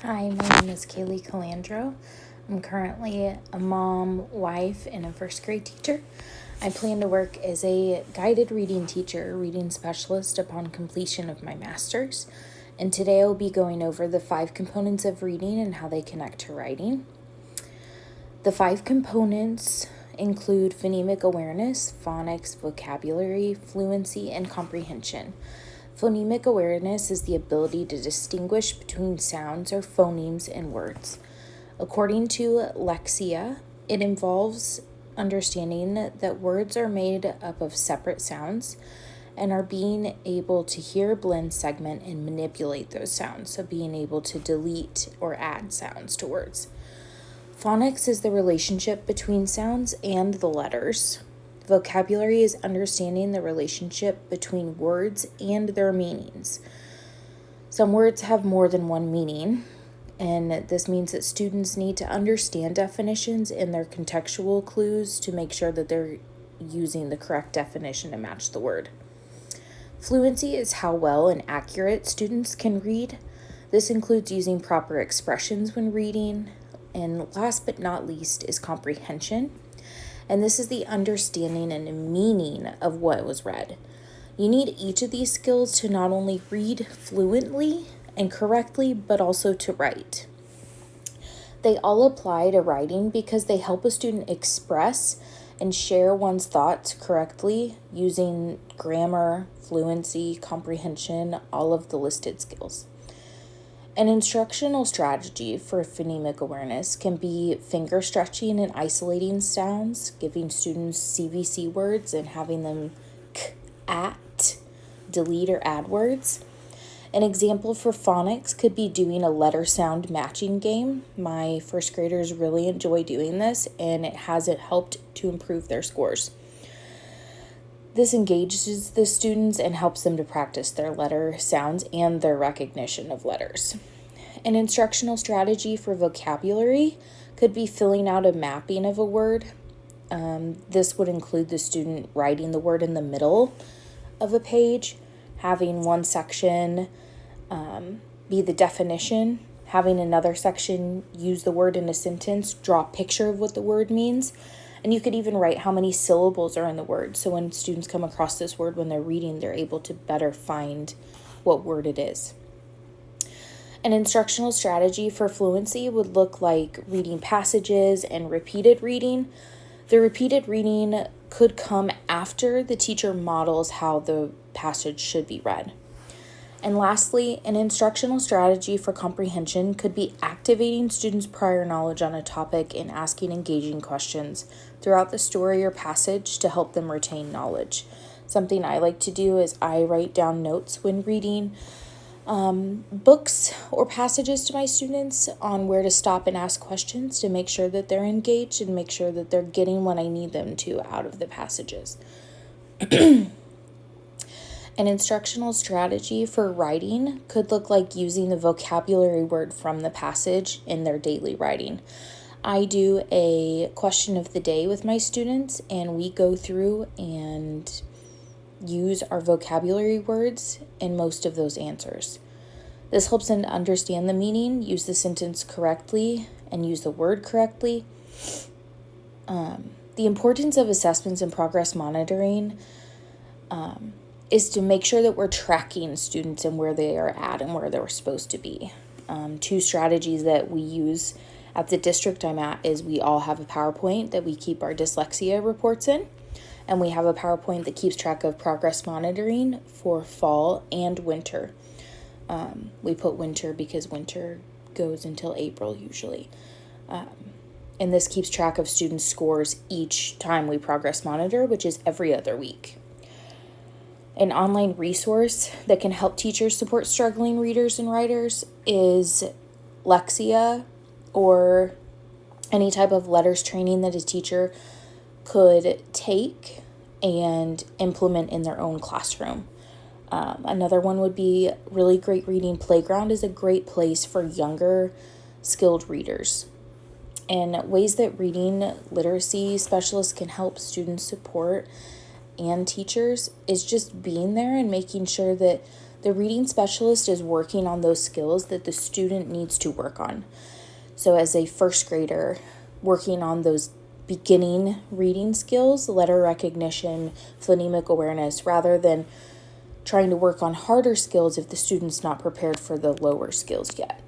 Hi, my name is Kaylee Calandro. I'm currently a mom, wife, and a first grade teacher. I plan to work as a guided reading teacher, reading specialist upon completion of my master's. And today I'll be going over the 5 components of reading and how they connect to writing. The 5 components include phonemic awareness, phonics, vocabulary, fluency, and comprehension. Phonemic awareness is the ability to distinguish between sounds or phonemes in words. According to Lexia, it involves understanding that words are made up of separate sounds and are being able to hear, blend, segment, and manipulate those sounds, so being able to delete or add sounds to words. Phonics is the relationship between sounds and the letters. Vocabulary is understanding the relationship between words and their meanings. Some words have more than one meaning, and this means that students need to understand definitions and their contextual clues to make sure that they're using the correct definition to match the word. Fluency is how well and accurate students can read. This includes using proper expressions when reading, and last but not least is comprehension. And this is the understanding and meaning of what was read. You need each of these skills to not only read fluently and correctly, but also to write. They all apply to writing because they help a student express and share one's thoughts correctly using grammar, fluency, comprehension, all of the listed skills. An instructional strategy for phonemic awareness can be finger stretching and isolating sounds, giving students CVC words and having them at, delete, or add words. An example for phonics could be doing a letter sound matching game. My first graders really enjoy doing this, and it helped to improve their scores. This engages the students and helps them to practice their letter sounds and their recognition of letters. An instructional strategy for vocabulary could be filling out a mapping of a word. This would include the student writing the word in the middle of a page, having one section be the definition, having another section use the word in a sentence, draw a picture of what the word means. And you could even write how many syllables are in the word. So when students come across this word when they're reading, they're able to better find what word it is. An instructional strategy for fluency would look like reading passages and repeated reading. The repeated reading could come after the teacher models how the passage should be read. And lastly, an instructional strategy for comprehension could be activating students' prior knowledge on a topic and asking engaging questions throughout the story or passage to help them retain knowledge. Something I like to do is I write down notes when reading books or passages to my students on where to stop and ask questions to make sure that they're engaged and make sure that they're getting what I need them to out of the passages. An instructional strategy for writing could look like using the vocabulary word from the passage in their daily writing. I do a question of the day with my students, and we go through and use our vocabulary words in most of those answers. This helps them to understand the meaning, use the sentence correctly, and use the word correctly. The importance of assessments and progress monitoring is to make sure that we're tracking students and where they are at and where they're supposed to be. 2 strategies that we use at the district I'm at is we all have a PowerPoint that we keep our dyslexia reports in, and we have a PowerPoint that keeps track of progress monitoring for fall and winter. We put winter because winter goes until April usually. And this keeps track of students' scores each time we progress monitor, which is every other week. An online resource that can help teachers support struggling readers and writers is Lexia, or any type of letters training that a teacher could take and implement in their own classroom. Another one would be Really Great Reading Playground is a great place for younger skilled readers. And ways that reading literacy specialists can help students support and teachers is just being there and making sure that The reading specialist is working on those skills that the student needs to work on. So, as a first grader, working on those beginning reading skills, letter recognition, phonemic awareness, rather than trying to work on harder skills if the student's not prepared for the lower skills yet.